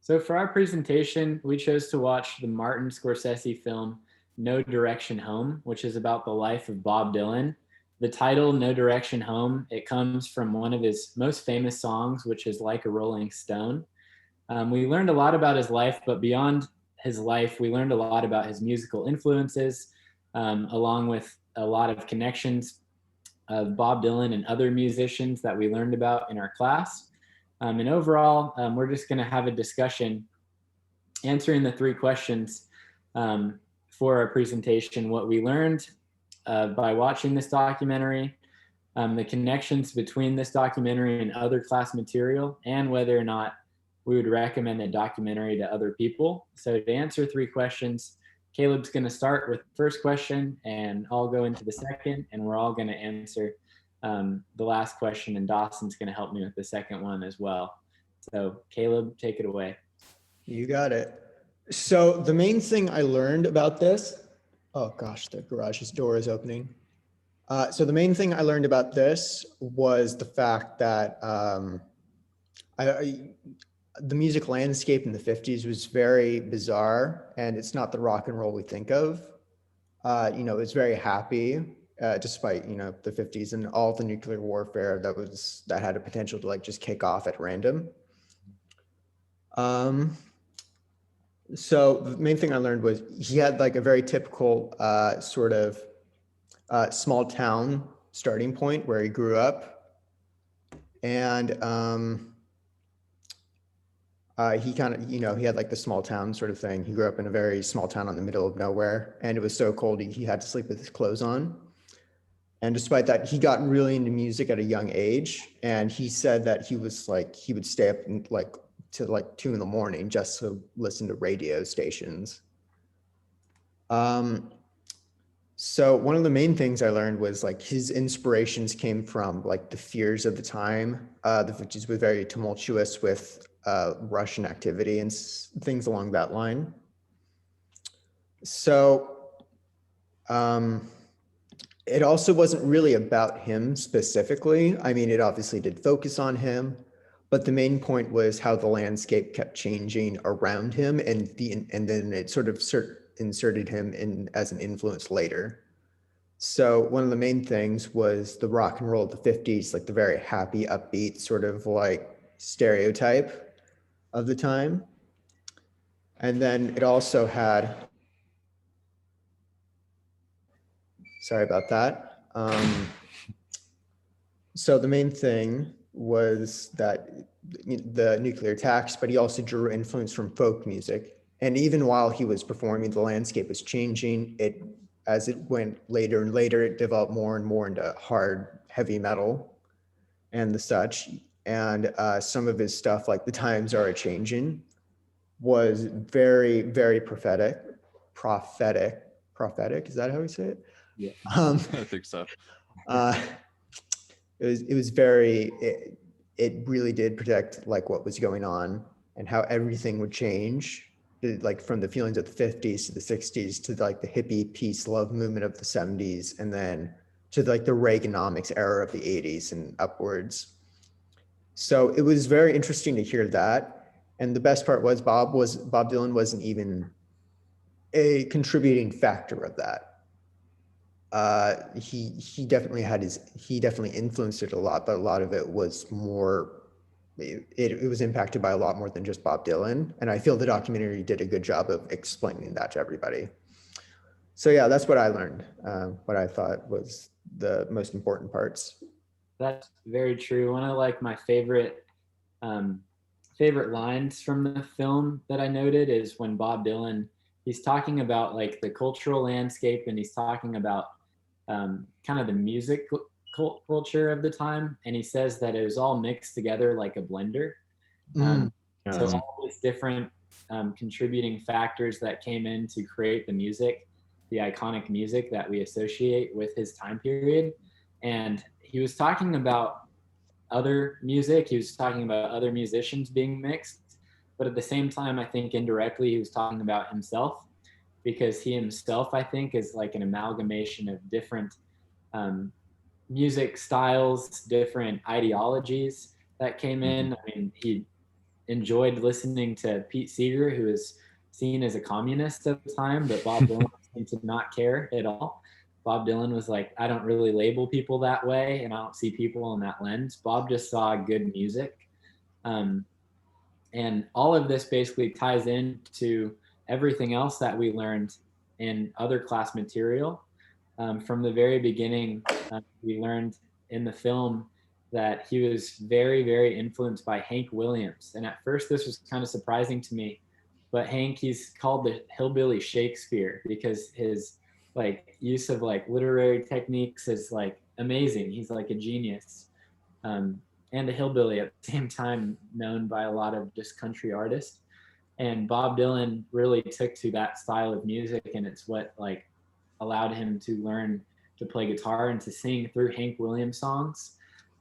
So for our presentation, we chose to watch the Martin Scorsese film No Direction Home, which is about the life of Bob Dylan. The title No Direction Home, it comes from one of his most famous songs, which is Like a Rolling Stone. We learned a lot about his life, but beyond his life, we learned a lot about his musical influences, along with a lot of connections of Bob Dylan and other musicians that we learned about in our class. And overall, we're just going to have a discussion answering the three questions for our presentation: what we learned by watching this documentary, the connections between this documentary and other class material, and whether or not we would recommend the documentary to other people. So to answer three questions, Caleb's going to start with the first question, and I'll go into the second, and we're all going to answer the last question, and Dawson's going to help me with the second one as well. So Caleb, take it away. You got it. So the main thing I learned about this, oh gosh, the garage's door is opening. So the main thing I learned about this was the fact that the music landscape in the 50s was very bizarre, and it's not the rock and roll we think of. It's very happy, despite, the 50s and all the nuclear warfare that had a potential to like just kick off at random. So the main thing I learned was he had like a very typical sort of small town starting point where he grew up. And he kind of, he had like the small town sort of thing. He grew up in a very small town in the middle of nowhere, and it was so cold he had to sleep with his clothes on. And despite that, he got really into music at a young age. And he said that he would stay up and to 2 a.m. just to listen to radio stations. So one of the main things I learned was like his inspirations came from like the fears of the time. The 50s were very tumultuous with Russian activity and things along that line. So it also wasn't really about him specifically. I mean, it obviously did focus on him, but the main point was how the landscape kept changing around him, and then it sort of inserted him in as an influence later. So one of the main things was the rock and roll of the 50s, like the very happy, upbeat sort of like stereotype of the time. And then it also had, sorry about that. So the main thing was that the nuclear attacks, but he also drew influence from folk music. And even while he was performing, the landscape was changing. As it went later and later, it developed more and more into hard, heavy metal and the such. And some of his stuff, like The Times Are A-Changin', was very, very prophetic. Is that how we say it? Yeah, I think so. It was very, it really did predict like what was going on and how everything would change, like from the feelings of the 50s to the 60s to like the hippie peace love movement of the 70s, and then to like the Reaganomics era of the 80s and upwards. So it was very interesting to hear that. And the best part was Bob Dylan wasn't even a contributing factor of that. He definitely influenced it a lot, but a lot of it was more, it was impacted by a lot more than just Bob Dylan. And I feel the documentary did a good job of explaining that to everybody. So yeah, that's what I learned, what I thought was the most important parts. That's very true. One of like my favorite lines from the film that I noted is when Bob Dylan, he's talking about like the cultural landscape, and he's talking about kind of the music culture of the time, and he says that it was all mixed together like a blender. So all these different contributing factors that came in to create the music, the iconic music that we associate with his time period. And he was talking about other music, he was talking about other musicians being mixed, but at the same time, I think indirectly he was talking about himself, because he himself, I think, is like an amalgamation of different music styles, different ideologies that came in. I mean, enjoyed listening to Pete Seeger, who is seen as a communist at the time, but Bob Dylan seemed to not care at all. Bob Dylan was like, I don't really label people that way, and I don't see people in that lens. Bob just saw good music. Um, and all of this basically ties into everything else that we learned in other class material. From the very beginning, we learned in the film that he was very, very influenced by Hank Williams. And at first, this was kind of surprising to me. But Hank, he's called the hillbilly Shakespeare because his like use of like literary techniques is like amazing. He's like a genius. And a hillbilly at the same time, known by a lot of just country artists. And Bob Dylan really took to that style of music, and it's what like allowed him to learn to play guitar and to sing through Hank Williams songs,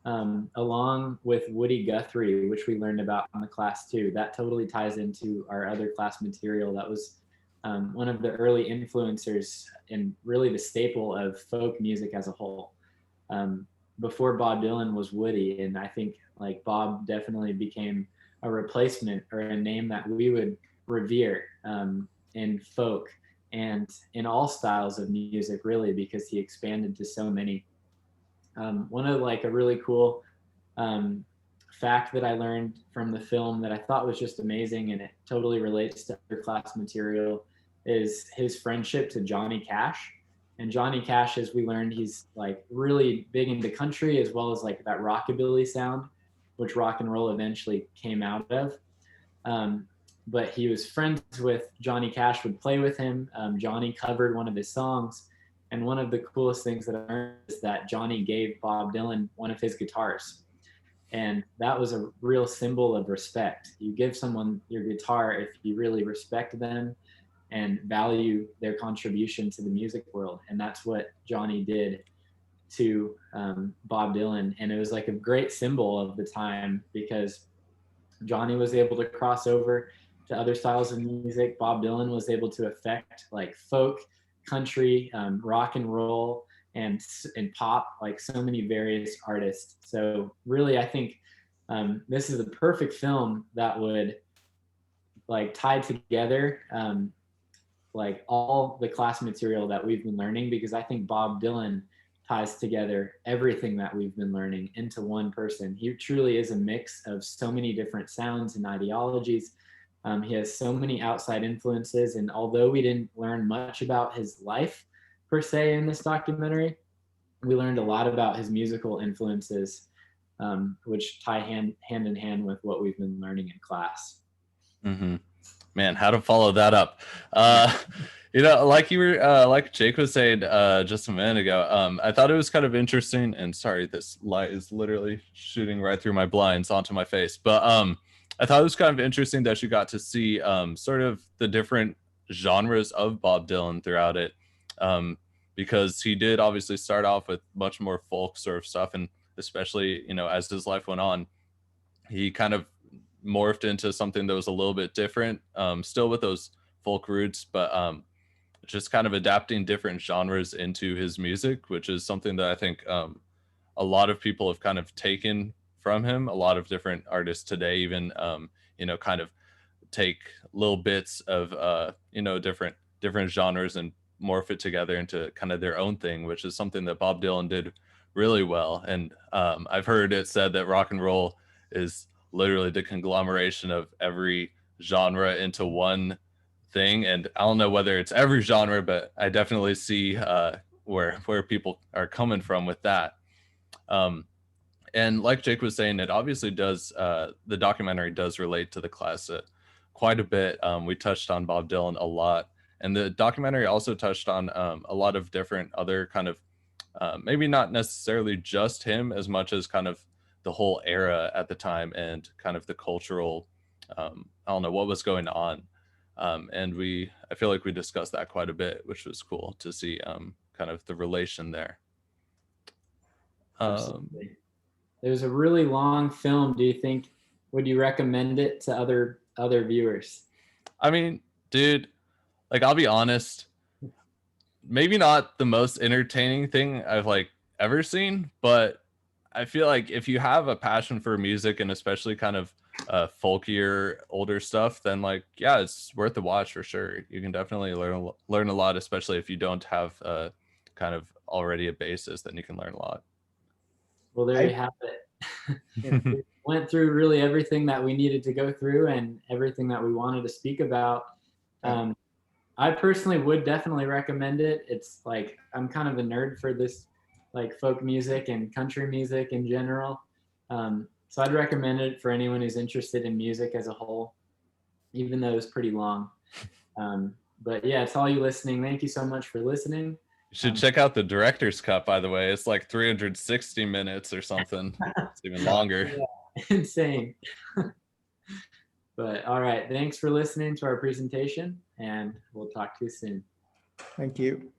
along with Woody Guthrie, which we learned about in the class too. That totally ties into our other class material. That was one of the early influencers and really the staple of folk music as a whole. Before Bob Dylan was Woody, and I think like Bob definitely became a replacement or a name that we would revere in folk and in all styles of music, really, because he expanded to so many. One of like a really cool fact that I learned from the film that I thought was just amazing, and it totally relates to other class material, is his friendship to Johnny Cash. And Johnny Cash, as we learned, he's like really big into country as well as like that rockabilly sound, which rock and roll eventually came out of. But he was friends with Johnny Cash, would play with him. Johnny covered one of his songs. And one of the coolest things that I learned is that Johnny gave Bob Dylan one of his guitars. And that was a real symbol of respect. You give someone your guitar if you really respect them and value their contribution to the music world. And that's what Johnny did to Bob Dylan. And it was like a great symbol of the time because Johnny was able to cross over to other styles of music. Bob Dylan was able to affect like folk, country, rock and roll, and pop, like so many various artists. So really, I think this is a perfect film that would like tie together like all the class material that we've been learning, because I think Bob Dylan ties together everything that we've been learning into one person. He truly is a mix of so many different sounds and ideologies. He has so many outside influences, and although we didn't learn much about his life per se in this documentary, we learned a lot about his musical influences, which tie hand in hand with what we've been learning in class. Mm-hmm. Man, how to follow that up. Like you were, like Jake was saying just a minute ago, I thought it was kind of interesting, and sorry, this light is literally shooting right through my blinds onto my face. But I thought it was kind of interesting that you got to see sort of the different genres of Bob Dylan throughout it, because he did obviously start off with much more folk sort of stuff, and especially, as his life went on, he kind of morphed into something that was a little bit different, still with those folk roots, but just kind of adapting different genres into his music, which is something that I think a lot of people have kind of taken from him. A lot of different artists today even kind of take little bits of different genres and morph it together into kind of their own thing, which is something that Bob Dylan did really well. And I've heard it said that rock and roll is literally the conglomeration of every genre into one thing. And I don't know whether it's every genre, but I definitely see where people are coming from with that. And like Jake was saying, it obviously does, the documentary does relate to the class quite a bit. We touched on Bob Dylan a lot, and the documentary also touched on a lot of different other kind of, maybe not necessarily just him as much as kind of the whole era at the time and kind of the cultural, I don't know what was going on. And I feel like we discussed that quite a bit, which was cool to see kind of the relation there. Absolutely. It was a really long film. Would you recommend it to other viewers? I mean, dude, like, I'll be honest, maybe not the most entertaining thing I've like ever seen, but I feel like if you have a passion for music and especially kind of folkier, older stuff, then like, yeah, it's worth a watch for sure. You can definitely learn a lot, especially if you don't have kind of already a basis, then you can learn a lot. Well, there you have it. We went through really everything that we needed to go through and everything that we wanted to speak about. I personally would definitely recommend it. It's like, I'm kind of a nerd for this, like folk music and country music in general. So I'd recommend it for anyone who's interested in music as a whole, even though it's pretty long. But yeah, it's all you listening. Thank you so much for listening. You should check out the director's cut, by the way. It's like 360 minutes or something. It's even longer. Yeah, insane. But all right, thanks for listening to our presentation, and we'll talk to you soon. Thank you.